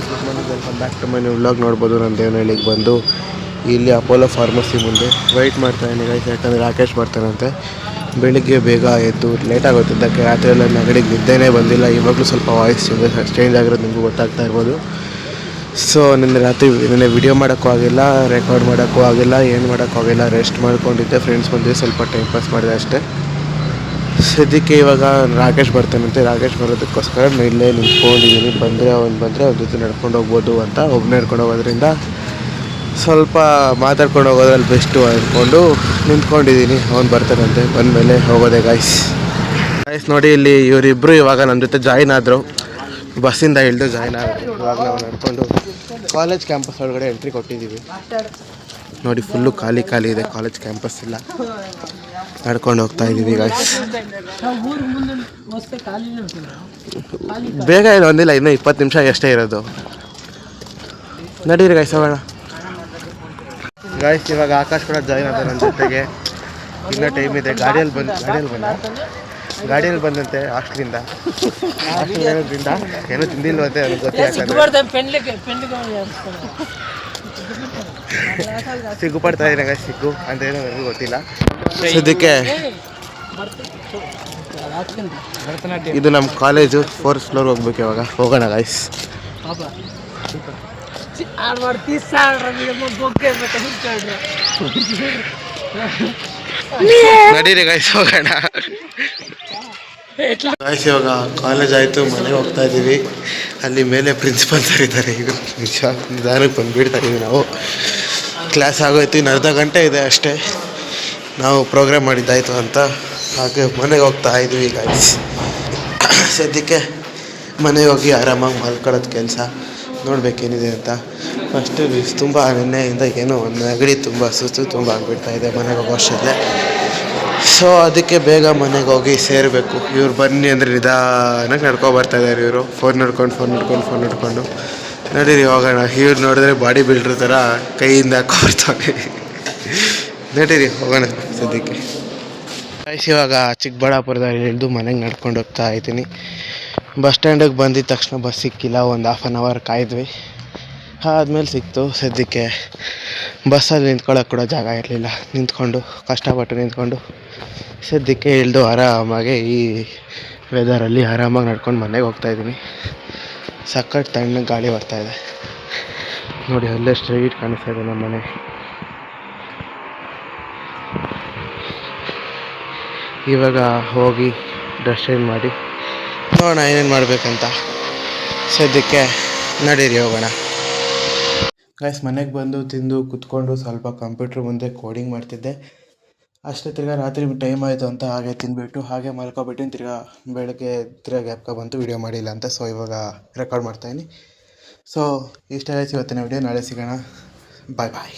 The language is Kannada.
Guys good morning, welcome back to my new vlog. ನೋಡ್ಬೋದು ನಾನು ದೇವನಹಳ್ಳಿಗೆ ಬಂದು ಇಲ್ಲಿ ಅಪೋಲೋ ಫಾರ್ಮಸಿ ಮುಂದೆ ವೆಯ್ಟ್ ಮಾಡ್ತಾಯಿದ್ದೀನಿ ಗೈಸ್. ಯಾಕಂದರೆ ರಾಕೇಶ್ ಬರ್ತಾನಂತೆ. ಬೆಳಿಗ್ಗೆ ಬೇಗ ಎದ್ದು ಲೇಟ್ ಆಗುತ್ತಿದ್ದಕ್ಕೆ ರಾತ್ರಿ ಎಲ್ಲ ನೆಗಡಿಗೆ ನಿದ್ದೆನೇ ಬಂದಿಲ್ಲ. ಇವಾಗಲೂ ಸ್ವಲ್ಪ ವಾಯ್ಸ್ ಚೇಂಜ್ ಆಗಿರೋದು ನಿಮಗೂ ಗೊತ್ತಾಗ್ತಾ ಇರ್ಬೋದು. ಸೊ ನಿನ್ನೆ ವಿಡಿಯೋ ಮಾಡೋಕ್ಕೂ ಆಗಿಲ್ಲ, ರೆಕಾರ್ಡ್ ಮಾಡೋಕ್ಕೂ ಆಗಿಲ್ಲ, ಏನು ಮಾಡೋಕ್ಕೂ ಆಗಿಲ್ಲ. ರೆಸ್ಟ್ ಮಾಡ್ಕೊಂಡಿದ್ದೆ, ಫ್ರೆಂಡ್ಸ್ ಬಂದು ಸ್ವಲ್ಪ ಟೈಮ್ ಪಾಸ್ ಮಾಡಿದೆ ಅಷ್ಟೇ. ಸದ್ಯಕ್ಕೆ ಇವಾಗ ರಾಕೇಶ್ ಬರ್ತಾನಂತೆ. ರಾಕೇಶ್ ಬರೋದಕ್ಕೋಸ್ಕರ ಇಲ್ಲೇ ನಿಂತ್ಕೊಂಡಿದ್ದೀನಿ. ಬಂದರೆ ಅವ್ರ ಜೊತೆ ನಡ್ಕೊಂಡು ಹೋಗ್ಬೋದು ಅಂತ. ಒಬ್ಬನೇ ನಡ್ಕೊಂಡು ಹೋಗೋದ್ರಿಂದ ಸ್ವಲ್ಪ ಮಾತಾಡ್ಕೊಂಡು ಹೋಗೋದ್ರಲ್ಲಿ ಬೆಸ್ಟು ಅಂದ್ಕೊಂಡು ನಿಂತ್ಕೊಂಡಿದ್ದೀನಿ. ಅವ್ನು ಬರ್ತಾನಂತೆ, ಬಂದಮೇಲೆ ಹೋಗೋದೆ ಗಾಯ್ಸ್. ನೋಡಿ ಇಲ್ಲಿ ಇವರಿಬ್ಬರು ಇವಾಗ ನನ್ನ ಜೊತೆ ಜಾಯಿನ್ ಆದರು. ಬಸ್ಸಿಂದ ಇಳಿದು ಜಾಯಿನ್ ಆದರು. ಇವಾಗ ನಾವು ನಡ್ಕೊಂಡು ಕಾಲೇಜ್ ಕ್ಯಾಂಪಸ್ ಒಳಗಡೆ ಎಂಟ್ರಿ ಕೊಟ್ಟಿದ್ದೀವಿ. ನೋಡಿ ಫುಲ್ಲು ಖಾಲಿ ಇದೆ, ಕಾಲೇಜ್ ಕ್ಯಾಂಪಸ್ ಇಲ್ಲ. ನಡ್ಕೊಂಡು ಹೋಗ್ತಾ ಇದ್ದೀವಿ ಗಾಯ್ಸ್. ಬೇಗ ಏನು ಒಂದಿಲ್ಲ, ಇನ್ನೂ 20 ನಿಮಿಷ ಎಷ್ಟೇ ಇರೋದು. ನಡೀರಿ ಗಾಯ್ಸ್ ಹೋಗೋಣ. ಗಾಯ್ಸ್ ಇವಾಗ ಆಕಾಶ್ ಕೂಡ ಜಾಯಿನ್ ಆದ ನನ್ನ ಜೊತೆಗೆ. ಇನ್ನೂ ಟೈಮ್ ಇದೆ. ಗಾಡಿಯಲ್ಲಿ ಬಂದಂತೆ ಹಾಸ್ಟ್ಲಿಂದ ಏನೂ ತಿಂದಿಲ್ವಂತೆ, ನನಗೆ ಸಿಗ್ಗು ಪಡ್ತಾ ಇದ್ದೀನಿ ಗಾಯ್ಸ್. ಸಿಗ್ಗು ಅಂತ ಏನೋ ನನಗೂ ಗೊತ್ತಿಲ್ಲ. ಸದ್ಯಕ್ಕೆ ಇದು ನಮ್ಮ ಕಾಲೇಜು 4th ಫ್ಲೋರ್ ಹೋಗ್ಬೇಕು. ಇವಾಗ ಹೋಗೋಣ ಗಾಯ್ಸ್. ನಡೀರಿ ಗಾಯ್ಸ್ ಹೋಗೋಣ. ಗಾಯ್ಸ್ ಇವಾಗ ಕಾಲೇಜ್ ಆಯಿತು, ಮನೆಗೆ ಹೋಗ್ತಾ ಇದ್ದೀವಿ. ಅಲ್ಲಿ ಮೇಲೆ ಪ್ರಿನ್ಸಿಪಲ್ ಸರ್ ಇದ್ದಾರೆ. ಈಗ ನಿಧಾನಕ್ಕೆ ಬಂದುಬಿಡ್ತಾ ಇದ್ದೀವಿ ನಾವು. ಕ್ಲಾಸ್ ಆಗೋಯ್ತು, ಇನ್ನು ಅರ್ಧ ಗಂಟೆ ಇದೆ ಅಷ್ಟೇ. ನಾವು ಪ್ರೋಗ್ರಾಮ್ ಮಾಡಿದ್ದಾಯಿತು ಅಂತ ಹಾಗೆ ಮನೆಗೆ ಹೋಗ್ತಾ ಇದ್ದೀವಿ ಗಾಯ್ಸ್. ಸದ್ಯಕ್ಕೆ ಮನೆಗೆ ಹೋಗಿ ಆರಾಮಾಗಿ ಮಲ್ಕೊಳ್ಳೋದು ಕೆಲಸ. ನೋಡಬೇಕೇನಿದೆ ಅಂತ. ಫಸ್ಟು ತುಂಬ ನಿನ್ನೆಯಿಂದ ಏನೋ ಒಂದು ನೆಗಡಿ, ತುಂಬ ಸುಸ್ತು ತುಂಬ ಆಗಿಬಿಡ್ತಾಯಿದೆ ಮನೆಗೆ ಹೋಗೋ ಅಷ್ಟೇ. ಸೊ ಅದಕ್ಕೆ ಬೇಗ ಮನೆಗೆ ಹೋಗಿ ಸೇರಬೇಕು. ಇವ್ರು ಬನ್ನಿ ಅಂದರೆ ನಿಧಾನಕ್ಕೆ ನಡ್ಕೊಬರ್ತಾಯಿದ್ದಾರೆ. ಇವರು ಫೋನ್ ನೋಡ್ಕೊಂಡು ನಡೀರಿ ಹೋಗೋಣ. ಇವ್ರು ನೋಡಿದ್ರೆ ಬಾಡಿ ಬಿಲ್ಡ್ರ್ ಥರ ಕೈಯಿಂದ ಹಾಕೊಬರ್ತಾವೆ. ನಡೀರಿ ಹೋಗೋಣ ಸದ್ಯಕ್ಕೆ. ಇವಾಗ ಚಿಕ್ಕಬಳ್ಳಾಪುರದಲ್ಲಿ ಇಳಿದು ಮನೆಗೆ ನಡ್ಕೊಂಡು ಹೋಗ್ತಾ ಇದ್ದೀನಿ. ಬಸ್ ಸ್ಟ್ಯಾಂಡಿಗೆ ಬಂದಿದ್ದ ತಕ್ಷಣ ಬಸ್ ಸಿಕ್ಕಿಲ್ಲ. ಒಂದು 1/2 hour ಕಾಯ್ದ್ವಿ. ಆದಮೇಲೆ ಸಿಕ್ತು. ಸದ್ಯಕ್ಕೆ ಬಸ್ಸಲ್ಲಿ ನಿಂತ್ಕೊಳ್ಳೋಕೆ ಕೂಡ ಜಾಗ ಇರಲಿಲ್ಲ. ಕಷ್ಟಪಟ್ಟು ನಿಂತ್ಕೊಂಡು ಸದ್ಯಕ್ಕೆ ಇಳಿದು ಆರಾಮಾಗಿ ಈ ವೆದರಲ್ಲಿ ಆರಾಮಾಗಿ ನಡ್ಕೊಂಡು ಮನೆಗೆ ಹೋಗ್ತಾಯಿದ್ದೀನಿ. ಸಖತ್ ತಣ್ಣಗೆ ಗಾಳಿ ಬರ್ತಾಯಿದೆ ನೋಡಿ. ಅಲ್ಲೇ ಸ್ಟ್ರೈಟ್ ಕಾಣಿಸ್ತಾ ಇದೆ ನಮ್ಮ ಮನೆ. ಇವಾಗ ಹೋಗಿ ಡ್ರೆಸ್ ಚೇಂಜ್ ಮಾಡಿ ನೋಡೋಣ ಏನೇನು ಮಾಡಬೇಕಂತ. ಸದ್ಯಕ್ಕೆ ನಡೀರಿ ಹೋಗೋಣ ಗೈಸ್. ಮನೆಗೆ ಬಂದು ತಿಂದು ಕುತ್ಕೊಂಡು ಸ್ವಲ್ಪ ಕಂಪ್ಯೂಟ್ರ್ ಮುಂದೆ ಕೋಡಿಂಗ್ ಮಾಡ್ತಿದ್ದೆ ಅಷ್ಟೇ. ರಾತ್ರಿ ಟೈಮ್ ಆಯಿತು ಅಂತ ಹಾಗೆ ತಿಂದುಬಿಟ್ಟು ಹಾಗೆ ಮಲ್ಕೊಬಿಟ್ಟು ಬೆಳಗ್ಗೆ ಗ್ಯಾಪ್ಕ ಬಂತು ವೀಡಿಯೋ ಮಾಡಿಲ್ಲ ಅಂತ. ಸೊ ಇವಾಗ ರೆಕಾರ್ಡ್ ಮಾಡ್ತಾಯಿದ್ದೀನಿ. ಸೊ ಇಷ್ಟ ಆಯ್ತು ಇವತ್ತಿನ ವೀಡಿಯೋ. ನಾಳೆ ಸಿಗೋಣ. ಬಾಯ್.